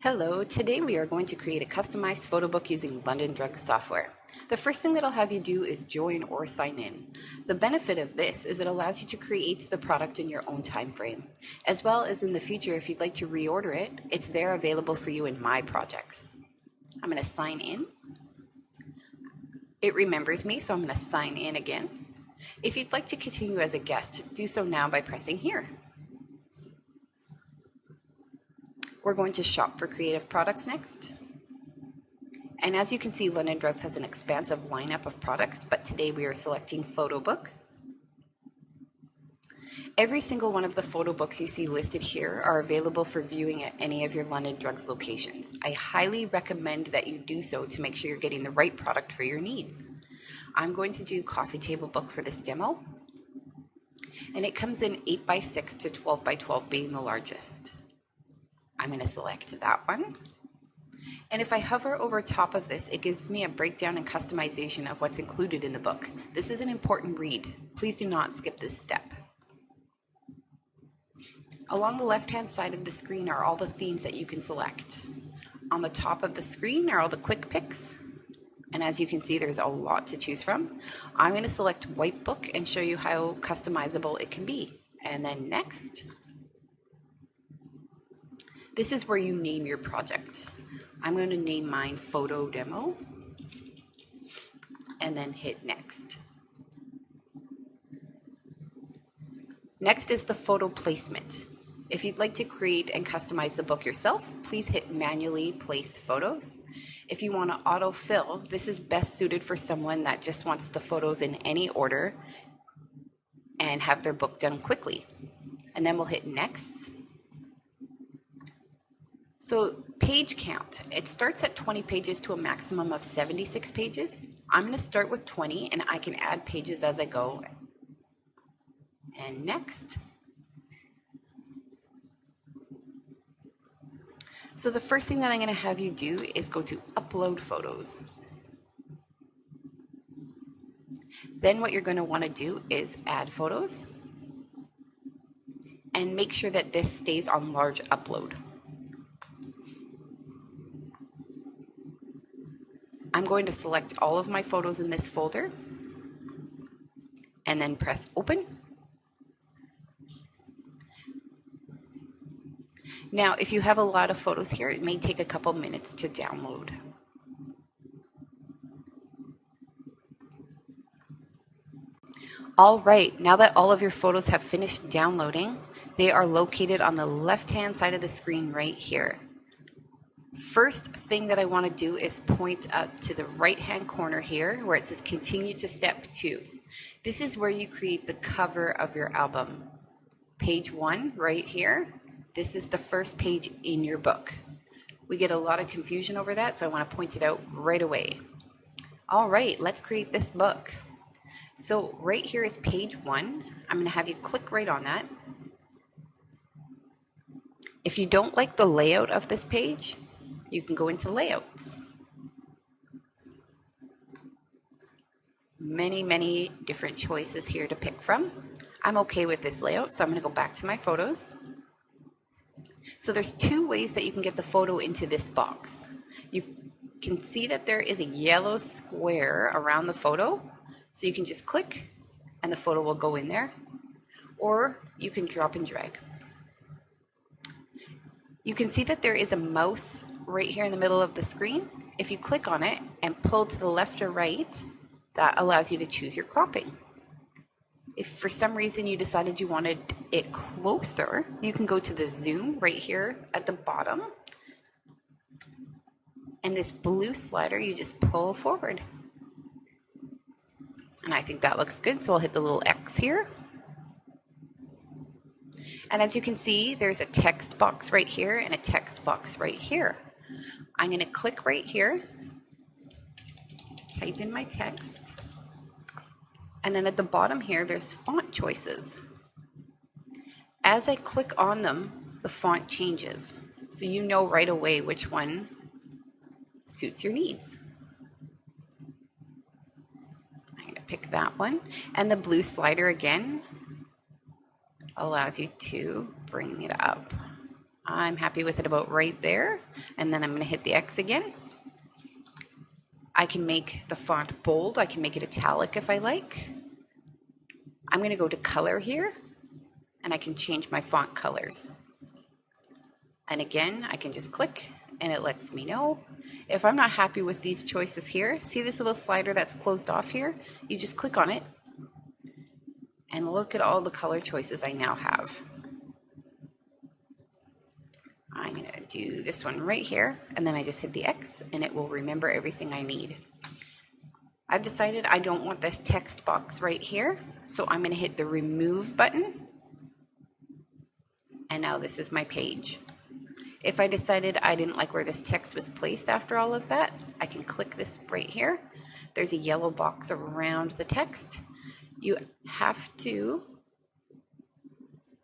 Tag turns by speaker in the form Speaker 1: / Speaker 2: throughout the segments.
Speaker 1: Hello, today we are going to create a customized photo book using London Drug software. The first thing that I'll have you do is join or sign in. The benefit of this is it allows you to create the product in your own time frame. As well as in the future, if you'd like to reorder it, it's there available for you in My Projects. I'm going to sign in. It remembers me, so I'm going to sign in again. If you'd like to continue as a guest, do so now by pressing here. We're going to shop for creative products next. And as you can see, London Drugs has an expansive lineup of products, but today we are selecting photo books. Every single one of the photo books you see listed here are available for viewing at any of your London Drugs locations. I highly recommend that you do so to make sure you're getting the right product for your needs. I'm going to do coffee table book for this demo. And it comes in 8x6 to 12x12 being the largest. I'm going to select that one. And if I hover over top of this, it gives me a breakdown and customization of what's included in the book. This is an important read. Please do not skip this step. Along the left-hand side of the screen are all the themes that you can select. On the top of the screen are all the quick picks. And as you can see, there's a lot to choose from. I'm going to select white book and show you how customizable it can be. And then next. This is where you name your project. I'm going to name mine Photo Demo and then hit Next. Next is the photo placement. If you'd like to create and customize the book yourself, please hit Manually Place Photos. If you want to autofill, this is best suited for someone that just wants the photos in any order and have their book done quickly. And then we'll hit Next. So page count, it starts at 20 pages to a maximum of 76 pages. I'm going to start with 20 and I can add pages as I go. And next. So the first thing that I'm going to have you do is go to Upload Photos. Then what you're going to want to do is add photos and make sure that this stays on large upload. I'm going to select all of my photos in this folder and then press open. Now, if you have a lot of photos here, it may take a couple minutes to download. All right, now that all of your photos have finished downloading, they are located on the left-hand side of the screen right here. First thing that I want to do is point up to the right-hand corner here where it says Continue to Step 2. This is where you create the cover of your album. Page 1 right here. This is the first page in your book. We get a lot of confusion over that, so I want to point it out right away. All right, let's create this book. So right here is page 1. I'm going to have you click right on that. If you don't like the layout of this page, you can go into layouts. Many different choices here to pick from. I'm okay with this layout, so I'm going to go back to my photos. So there's two ways that you can get the photo into this box. You can see that there is a yellow square around the photo, so you can just click and the photo will go in there, or you can drop and drag. You can see that there is a mouse right here in the middle of the screen. If you click on it and pull to the left or right, that allows you to choose your cropping. If for some reason you decided you wanted it closer, you can go to the zoom right here at the bottom. And this blue slider, you just pull forward. And I think that looks good, so I'll hit the little X here. And as you can see, there's a text box right here and a text box right here. I'm going to click right here, type in my text, and then at the bottom here, there's font choices. As I click on them, the font changes, so you know right away which one suits your needs. I'm going to pick that one, and the blue slider again allows you to bring it up. I'm happy with it about right there. And then I'm going to hit the X again. I can make the font bold. I can make it italic if I like. I'm going to go to color here, and I can change my font colors. And again, I can just click and it lets me know. If I'm not happy with these choices here, see this little slider that's closed off here? You just click on it and look at all the color choices I now have. I'm going to do this one right here, and then I just hit the X and it will remember everything I need. I've decided I don't want this text box right here, so I'm going to hit the remove button. And now this is my page. If I decided I didn't like where this text was placed after all of that, I can click this right here. There's a yellow box around the text. You have to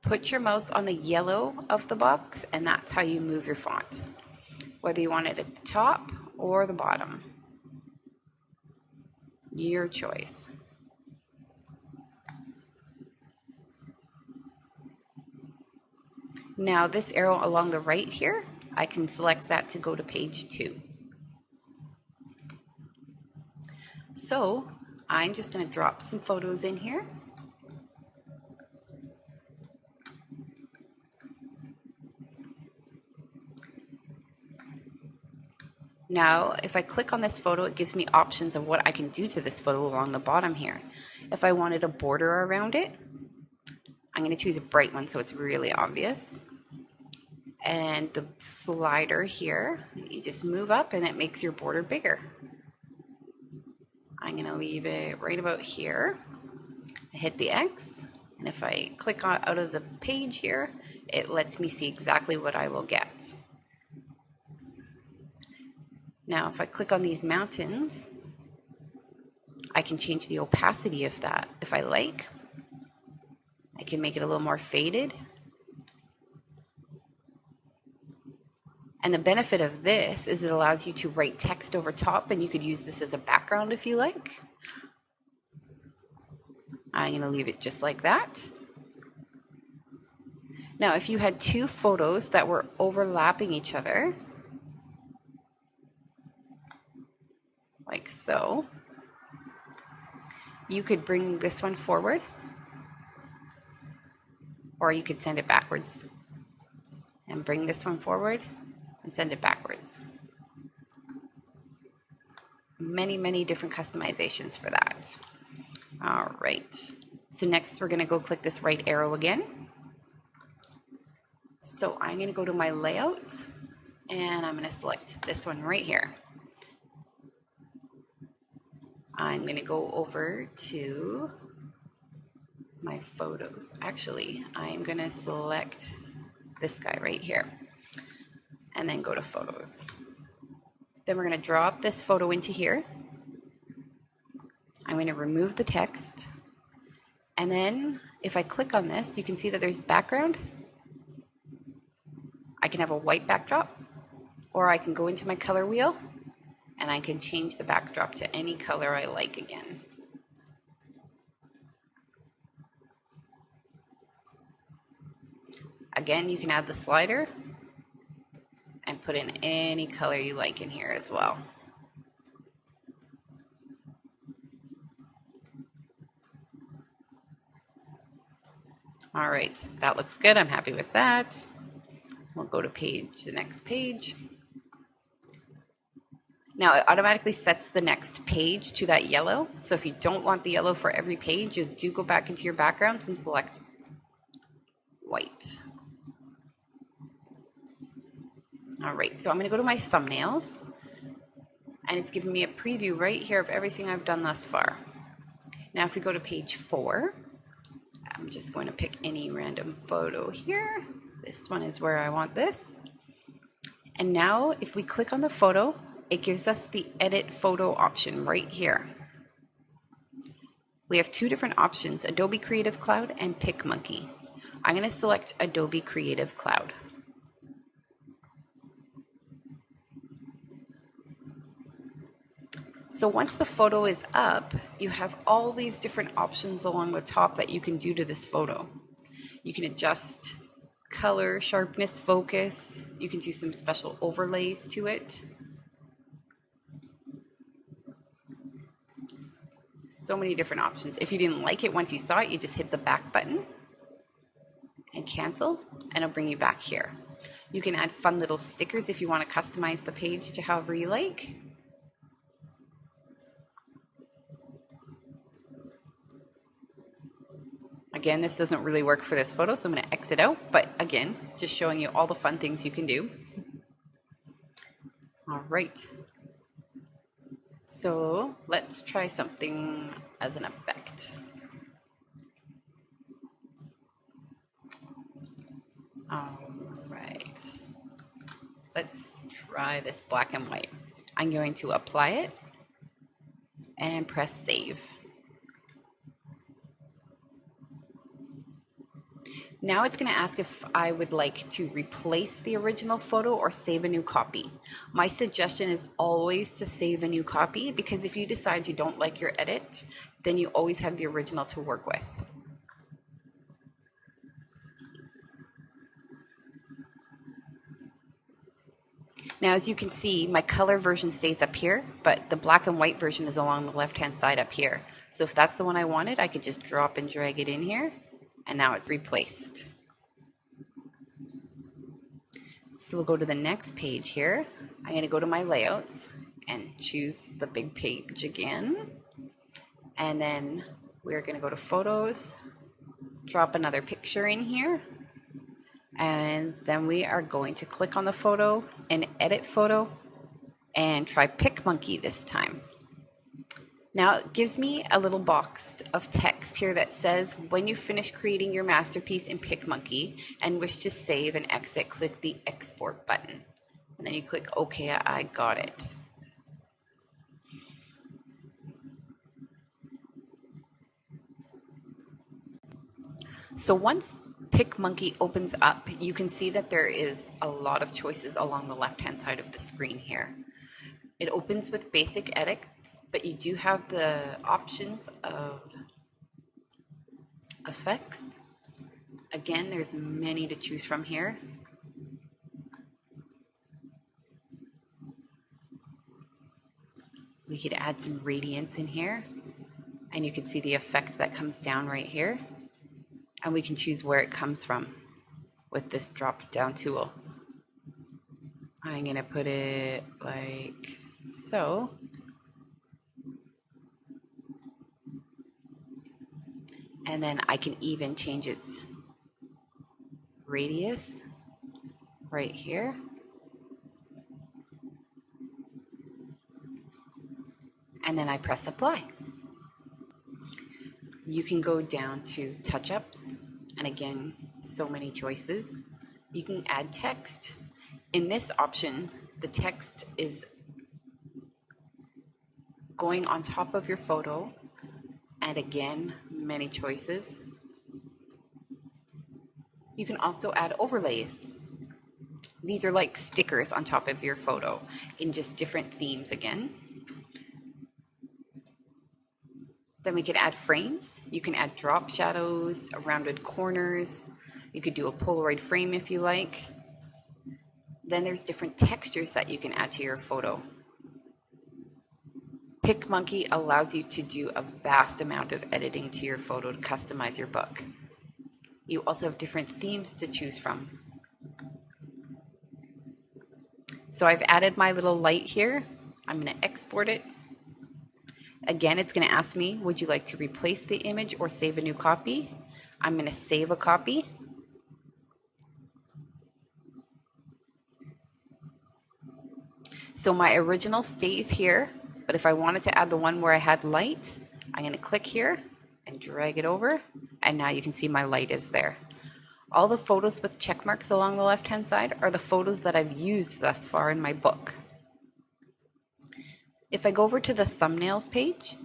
Speaker 1: put your mouse on the yellow of the box, and that's how you move your font, whether you want it at the top or the bottom. Your choice. Now this arrow along the right here, I can select that to go to page 2. So I'm just going to drop some photos in here. Now, if I click on this photo, it gives me options of what I can do to this photo along the bottom here. If I wanted a border around it, I'm going to choose a bright one so it's really obvious. And the slider here, you just move up and it makes your border bigger. I'm going to leave it right about here. I hit the X, and if I click out of the page here, it lets me see exactly what I will get. Now, if I click on these mountains, I can change the opacity of that if I like. I can make it a little more faded. And the benefit of this is it allows you to write text over top, and you could use this as a background if you like. I'm going to leave it just like that. Now, if you had two photos that were overlapping each other, like so, you could bring this one forward, or you could send it backwards and bring this one forward and send it backwards. Many different customizations for that. All right, so next we're going to go click this right arrow again. So I'm going to go to my layouts, and I'm going to select this one right here. I'm going to go over to my photos. Actually, I'm going to select this guy right here and then go to photos. Then we're going to drop this photo into here. I'm going to remove the text. And then if I click on this, you can see that there's background. I can have a white backdrop, or I can go into my color wheel and I can change the backdrop to any color I like again. Again, you can add the slider and put in any color you like in here as well. All right, that looks good. I'm happy with that. We'll go to the next page. Now it automatically sets the next page to that yellow. So if you don't want the yellow for every page, you do go back into your backgrounds and select white. All right, so I'm going to go to my thumbnails, and it's giving me a preview right here of everything I've done thus far. Now if we go to page 4, I'm just going to pick any random photo here. This one is where I want this. And now if we click on the photo, it gives us the edit photo option right here. We have two different options, Adobe Creative Cloud and PicMonkey. I'm going to select Adobe Creative Cloud. So once the photo is up, you have all these different options along the top that you can do to this photo. You can adjust color, sharpness, focus. You can do some special overlays to it. So many different options. If you didn't like it once you saw it, you just hit the back button and cancel, and it'll bring you back here. You can add fun little stickers if you want to customize the page to however you like. Again, this doesn't really work for this photo, so I'm going to exit out. But again, just showing you all the fun things you can do. All right. So let's try something as an effect. All right. Let's try this black and white. I'm going to apply it and press save. Now it's going to ask if I would like to replace the original photo or save a new copy. My suggestion is always to save a new copy, because if you decide you don't like your edit, then you always have the original to work with. Now, as you can see, my color version stays up here, but the black and white version is along the left-hand side up here. So if that's the one I wanted, I could just drop and drag it in here, and now it's replaced. So we'll go to the next page here. I'm going to go to my layouts and choose the big page again. And then we're going to go to photos, drop another picture in here. And then we are going to click on the photo and edit photo and try PicMonkey this time. Now it gives me a little box of text here that says, when you finish creating your masterpiece in PicMonkey and wish to save and exit, click the export button. And then you click OK, I got it. So once PicMonkey opens up, you can see that there is a lot of choices along the left-hand side of the screen here. It opens with basic edits, but you do have the options of effects. Again, there's many to choose from here. We could add some radiance in here, and you can see the effect that comes down right here. And we can choose where it comes from with this drop down tool. I'm gonna put it like so. And then I can even change its radius right here. And then I press apply. You can go down to touch-ups, and again, so many choices. You can add text. In this option, the text is going on top of your photo, and again, many choices. You can also add overlays. These are like stickers on top of your photo in just different themes again. Then we could add frames. You can add drop shadows, rounded corners. You could do a Polaroid frame if you like. Then there's different textures that you can add to your photo. PicMonkey allows you to do a vast amount of editing to your photo to customize your book. You also have different themes to choose from. So I've added my little light here. I'm going to export it. Again, it's going to ask me, would you like to replace the image or save a new copy? I'm going to save a copy. So my original stays here, but if I wanted to add the one where I had light, I'm going to click here and drag it over, and now you can see my light is there. All the photos with check marks along the left-hand side are the photos that I've used thus far in my book. If I go over to the thumbnails page,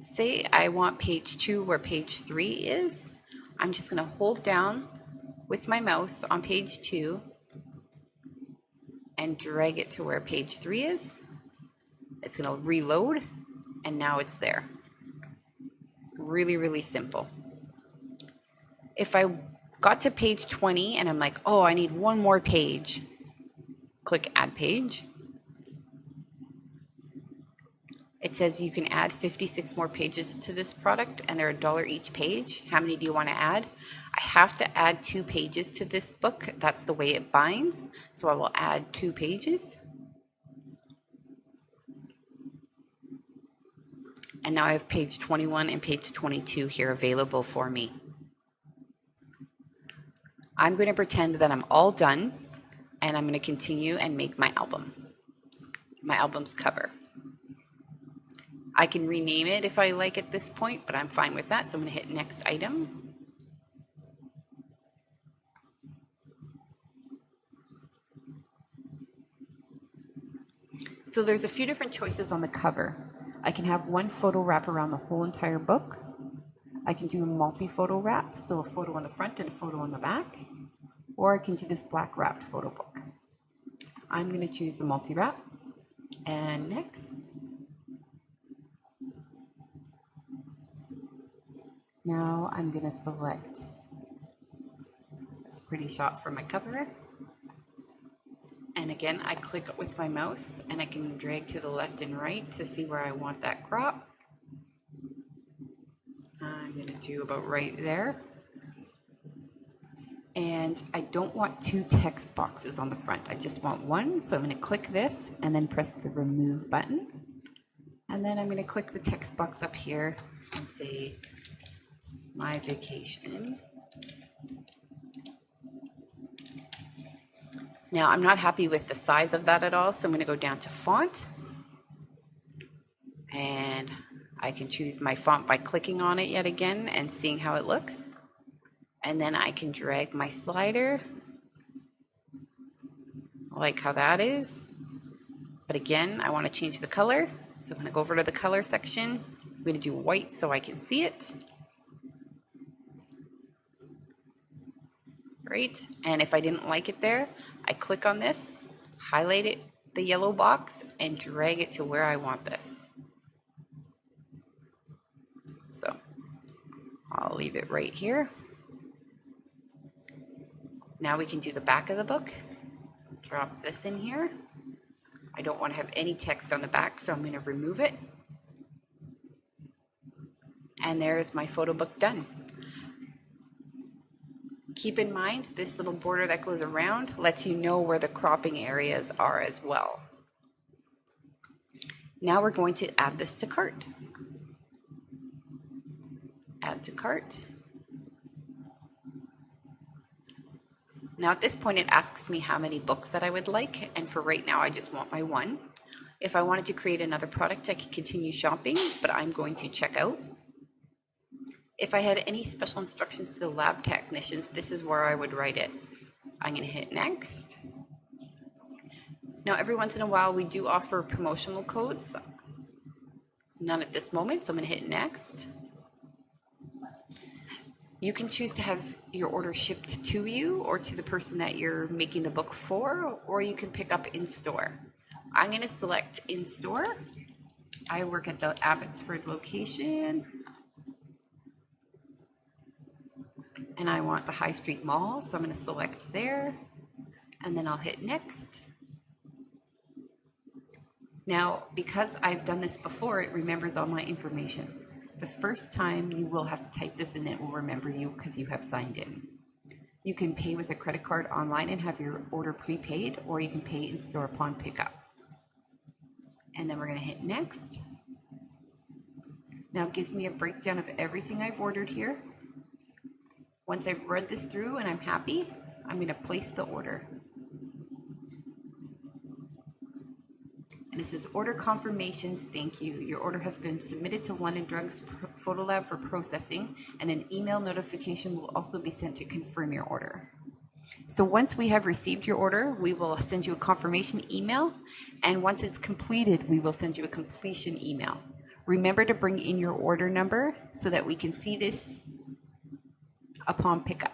Speaker 1: say I want page 2 where page 3 is, I'm just going to hold down with my mouse on page 2 and drag it to where page 3 is. It's going to reload, and now it's there. Really, really simple. If I got to page 20 and I'm like, oh, I need one more page, click add page. It says you can add 56 more pages to this product and they're $1 each page. How many do you want to add? I have to add 2 pages to this book. That's the way it binds. So I will add 2 pages. And now I have page 21 and page 22 here available for me. I'm going to pretend that I'm all done and I'm going to continue and make my album's cover. I can rename it if I like at this point, but I'm fine with that. So I'm going to hit next item. So there's a few different choices on the cover. I can have one photo wrap around the whole entire book. I can do a multi-photo wrap, so a photo on the front and a photo on the back. Or I can do this black wrapped photo book. I'm going to choose the multi-wrap. And next. Now I'm going to select this pretty shot for my cover. And again, I click with my mouse and I can drag to the left and right to see where I want that crop. I'm going to do about right there. And I don't want 2 text boxes on the front. I just want one. So I'm going to click this and then press the remove button. And then I'm going to click the text box up here and say my vacation. Now I'm not happy with the size of that at all, so I'm going to go down to font. And I can choose my font by clicking on it yet again and seeing how it looks. And then I can drag my slider. I like how that is. But again, I want to change the color. So I'm going to go over to the color section. I'm going to do white so I can see it. Right? And if I didn't like it there, I click on this, highlight it, the yellow box, and drag it to where I want this. So I'll leave it right here. Now we can do the back of the book. Drop this in here. I don't want to have any text on the back, so I'm going to remove it. And there's my photo book done. Keep in mind, this little border that goes around lets you know where the cropping areas are as well. Now we're going to add this to cart. Add to cart. Now at this point it asks me how many books that I would like, and for right now I just want my one. If I wanted to create another product, I could continue shopping, but I'm going to check out. If I had any special instructions to the lab technicians, this is where I would write it. I'm going to hit next. Now every once in a while we do offer promotional codes. None at this moment, so I'm going to hit next. You can choose to have your order shipped to you or to the person that you're making the book for, or you can pick up in store. I'm going to select in store. I work at the Abbotsford location. And I want the High Street Mall, so I'm going to select there, and then I'll hit next. Now, because I've done this before, it remembers all my information. The first time you will have to type this in, it will remember you because you have signed in. You can pay with a credit card online and have your order prepaid, or you can pay in store upon pickup. And then we're going to hit next. Now it gives me a breakdown of everything I've ordered here. Once I've read this through and I'm happy, I'm going to place the order. And this is order confirmation, thank you. Your order has been submitted to London Drugs Photolab for processing, and an email notification will also be sent to confirm your order. So once we have received your order, we will send you a confirmation email, and once it's completed, we will send you a completion email. Remember to bring in your order number so that we can see this upon pickup.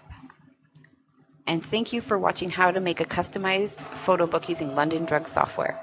Speaker 1: And thank you for watching how to make a customized photo book using London Drugs software.